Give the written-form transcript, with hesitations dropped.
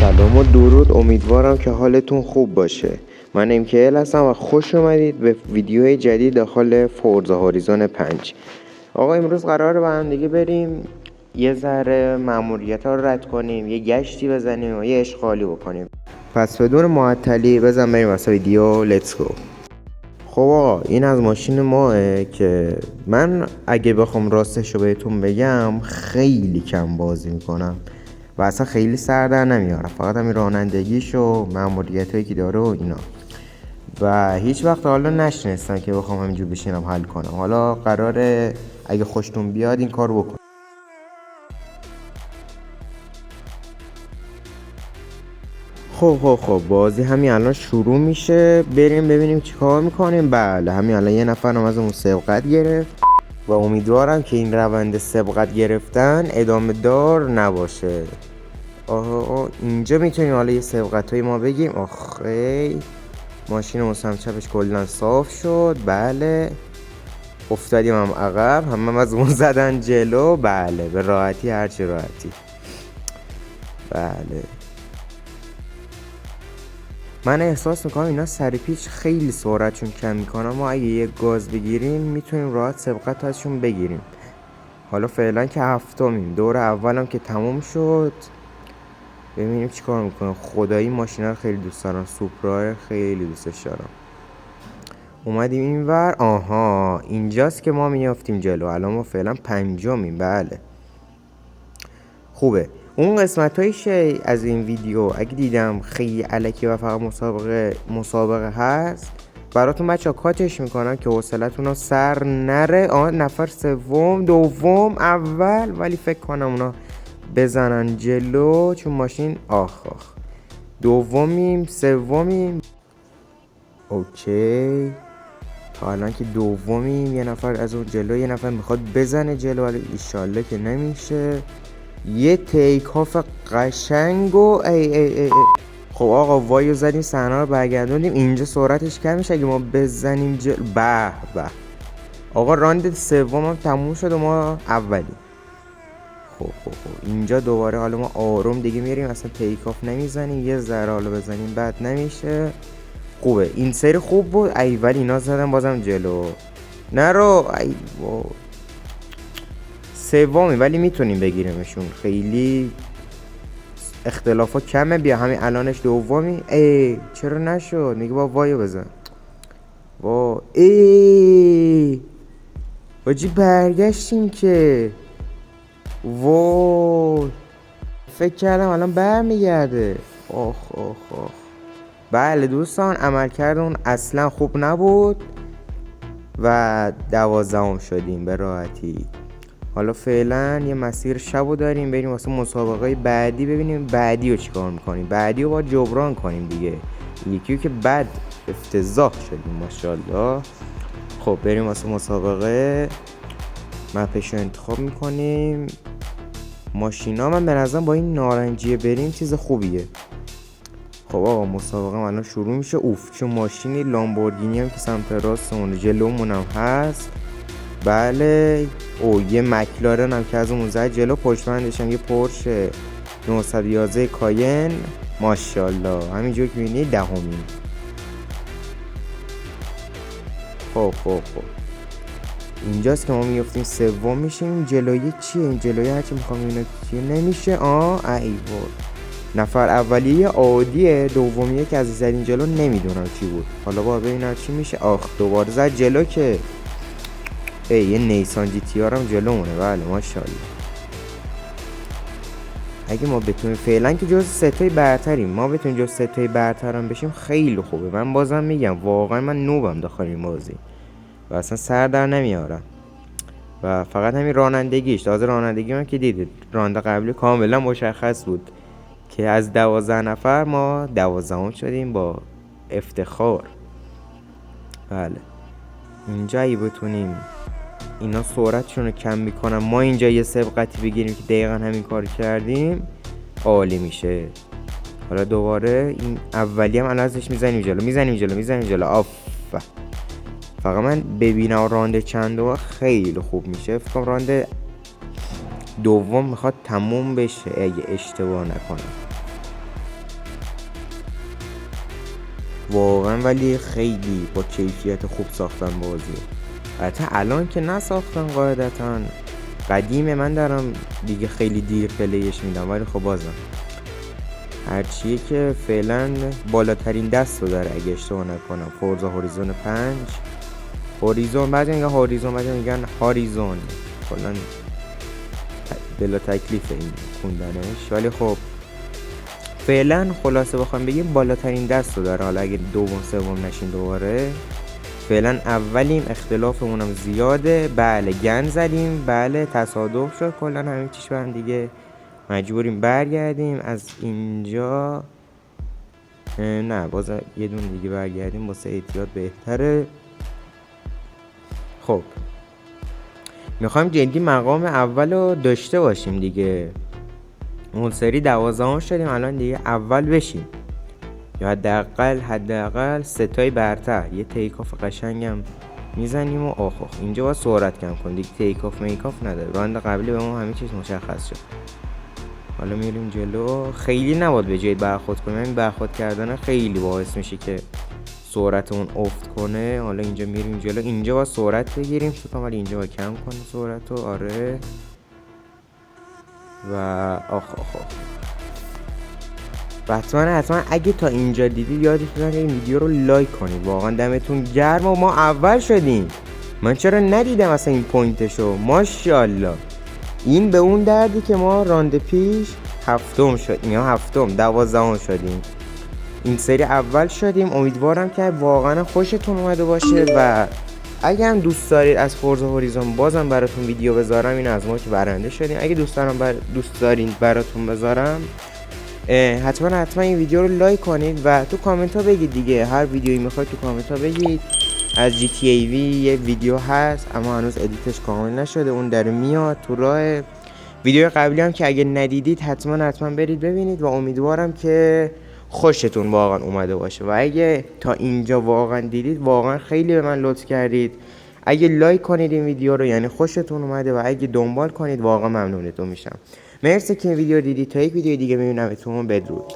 سلام و درود، امیدوارم که حالتون خوب باشه. من MKL هستم و خوش اومدید به ویدیوی جدید داخل فورزا هوریزون 5. آقا امروز قراره با هم دیگه بریم یه ذره مأموریت ها رو رد کنیم، یه گشتی بزنیم و یه اشغالی بکنیم. پس بدون معطلی بزن بریم واسه ویدیو. لیتس گو. خب آقا این از ماشین ماه که من اگه بخوام راستش رو بهتون بگم خیلی کم بازی میکنم و اصلا خیلی سر در نمیارم، فقط همین رانندگیش و مأموریتایی که داره و اینا، و هیچ وقت حالا نشنستم که بخوام همینجور بشینم حل کنم. حالا قراره اگه خوشتون بیاد این کار بکنم. خب بازی همین الان شروع میشه، بریم ببینیم چی کار میکنیم. بله همین الان یه نفرم از اون سبقت گرفت و امیدوارم که این روند سبقت گرفتن ادامه دار نباشه. اینجا میتونیم حالا یه سبقت های ما بگیم. آخه ماشین مستم چپش کلن صاف شد. بله افتادیم هم عقب، همه از اون زدن جلو. بله به راحتی، هرچی راحتی. بله من احساس میکنم اینا سر پیچ خیلی سرعتشون کم میکنم، ما اگه یه گاز بگیریم میتونیم راحت سبقت ازشون بگیریم. حالا فعلا که هفتمیم، دور اولم که تموم شد، ببینیم چی کار میکنم. خدایی ماشینا رو خیلی دوست دارم، سوپرا خیلی دوستش دارم. اومدیم این ور. آها اینجاست که ما میافتیم جلو. الان ما فعلا پنجمیم. بله خوبه. اون قسمت های از این ویدیو اگه دیدم خیلی الکی و فقط مسابقه هست، براتون بچه کاتش میکنم که حوصلتون رو سر نره. نفر سوم، دوم، اول، ولی فکر کنم اونا بزنن جلو چون ماشین دومیم، سومیم. اوکی تا الان که دومیم، یه نفر از اون جلو، یه نفر میخواد بزنه جلو ولی ایشالله که نمیشه. یه تیک آف قشنگ و ای. خب آقا وایو زدیم، صحنه رو برگردوندیم. اینجا سرعتش کم میشه اگه ما بزنیم جلو. به آقا راند سوم هم تموم شد و ما اولیم. خب اینجا دوباره حالا ما آروم دیگه میریم، اصلا تیک آف نمیزنیم، یه ذره حالا بزنیم بعد نمیشه. خوبه این سری خوب بود. ای ولی اینا زدن بازم جلو. نرو. ای سومی ولی میتونیم بگیریمشون، خیلی اختلافا کمه. بیا همین الانش دومی. ای چرا نشد؟ میگه با وایو بزن. ای باجی برگشتیم که فکر کردم الان برمیگرده. آخ بله دوستان، عملکرد اون اصلا خوب نبود و 12ام شدیم به راحتی. حالا فعلا یه مسیر شبو داریم، بریم واسه مسابقه بعدی ببینیم بعدی رو چیکار میکنیم. بعدی رو باید جبران کنیم دیگه، یکیو که بعد افتضاح شدیم ماشاءالله. خب بریم واسه مسابقه. مپشو انتخاب میکنیم. ماشینا من به نظرم با این نارنجیه بریم چیز خوبیه. خب آقا مسابقه الان شروع میشه. چه ماشینی لامبورگینی هم که سمت راستمون جلومون هم هست. بله یه مکلارن هم که از اون زد جلو، پشتبندش هم یه پورش 911 کاین. ماشاءالله همینجور که میبینی دهمیم. خب اینجاست که ما میفتیم سوم میشیم. جلوی چیه این جلوی؟ هرچی میخوام اینو چیه نمیشه. ای نفر اولیه عادیه، دومیه که از زدین جلو نمیدونم چی بود. حالا با ببینم چی میشه. دوباره زد جلو که یه نیسان جی تی آر هم جلومونه. بله ماشاءالله. اگه ما بتونیم فعلا که جز ستای برتریم، ما بتونیم جز ستای برتر هم بشیم خیلی خوبه. من بازم میگم واقعا من نوبم داخل این بازی و اصلا سر در نمیارم و فقط همین رانندگیش. تازه رانندگی من که دیدید راننده قبلی کاملا مشخص بود که از 12 نفر ما 12ام شدیم با افتخار. بله اینجا اگه بتونیم اینا سرعتشون رو کم میکنن، ما اینجا یه سبقتی بگیریم که دقیقا همین کار کردیم، عالی میشه. حالا دوباره این اولی هم ازش میزنیم جلو. فقط من ببینم راند چند و خیلی خوب میشه. فکر کنم راند دوم میخواد تموم بشه اگه اشتباه نکنم. واقعا، ولی خیلی با کیفیت خوب ساختن بازی. البته الان که نساختن قاعدتا، قدیمه، من دارم دیگه خیلی دیر پلیش میدم، ولی خب بازم هرچیه که فعلا بالاترین دست رو داره اگه اشتباه نکنم فورزا هوریزون 5. هوریزون، بعضی میگن هوریزون، بعضی میگن هاریزون، کلا بلا تکلیف این خوندنش، ولی خب فعلا خلاصه بخوام بگیم بالاترین دست رو داره. حالا اگه دوم سوم نشین دوباره، فعلا اولیم، اختلافمونم زیاده، بله گند زدیم، بله تصادف شد، کلا همه چیش با هم دیگه مجبوریم برگردیم از اینجا. نه باز یه دون دیگه برگردیم واسه احتیاط بهتره. خب میخوایم جدی مقام اول رو داشته باشیم دیگه. اون سری 12 شدیم، الان دیگه اول بشیم، یا حداقل ستای برتر. یه تیک آف قشنگم میزنیم و آخ اینجا باید سرعت کم کن دیگه، تیک آف میک آف نداره. راند قبلی به ما همه چیز مشخص شد. حالا میریم جلو، خیلی نباید به جای برخورد کنیم، این برخورد کردن خیلی باعث میشه که سرعتمون افت کنه. حالا اینجا میریم جلو، اینجا باید سرعت بگیریم فکر ولی اینجا باید کم کنیم سرعتو. آره و آخ حتما اگه تا اینجا دیدید یادتون این ویدیو رو لایک کنید، واقعا دمتون گرم. و ما اول شدیم، من چرا ندیدم اصلا این پوینتشو؟ ماشاءالله. این به اون دردی که ما راند پیش هفتم شدیم، یا هفتم 12 شدیم، این سری اول شدیم. امیدوارم که واقعا خوشتون اومده باشه و اگه هم دوست دارید از فورزا هوریزون بازم براتون ویدیو بذارم، این از ما که برنده شدیم. اگه دوست دارین براتون بذارم، حتما این ویدیو رو لایک کنید و تو کامنت ها بگید دیگه، هر ویدیویی میخواید تو کامنت ها بگید. از GTA V یه ویدیو هست اما هنوز ادیتش کامل نشده، اون داره میاد تو راه. ویدیو قبلی هم که اگه ندیدید حتما برید ببینید و امیدوارم که خوشتون واقعا اومده باشه. و اگه تا اینجا واقعا دیدید، واقعا خیلی به من لطف کردید. اگه لایک کنید این ویدیو رو یعنی خوشتون اومده، و اگه دنبال کنید واقعا ممنونتون میشم. مرسی که این ویدیو دیدید. تا یک ویدیو دیگه میبینمتون. بدرود.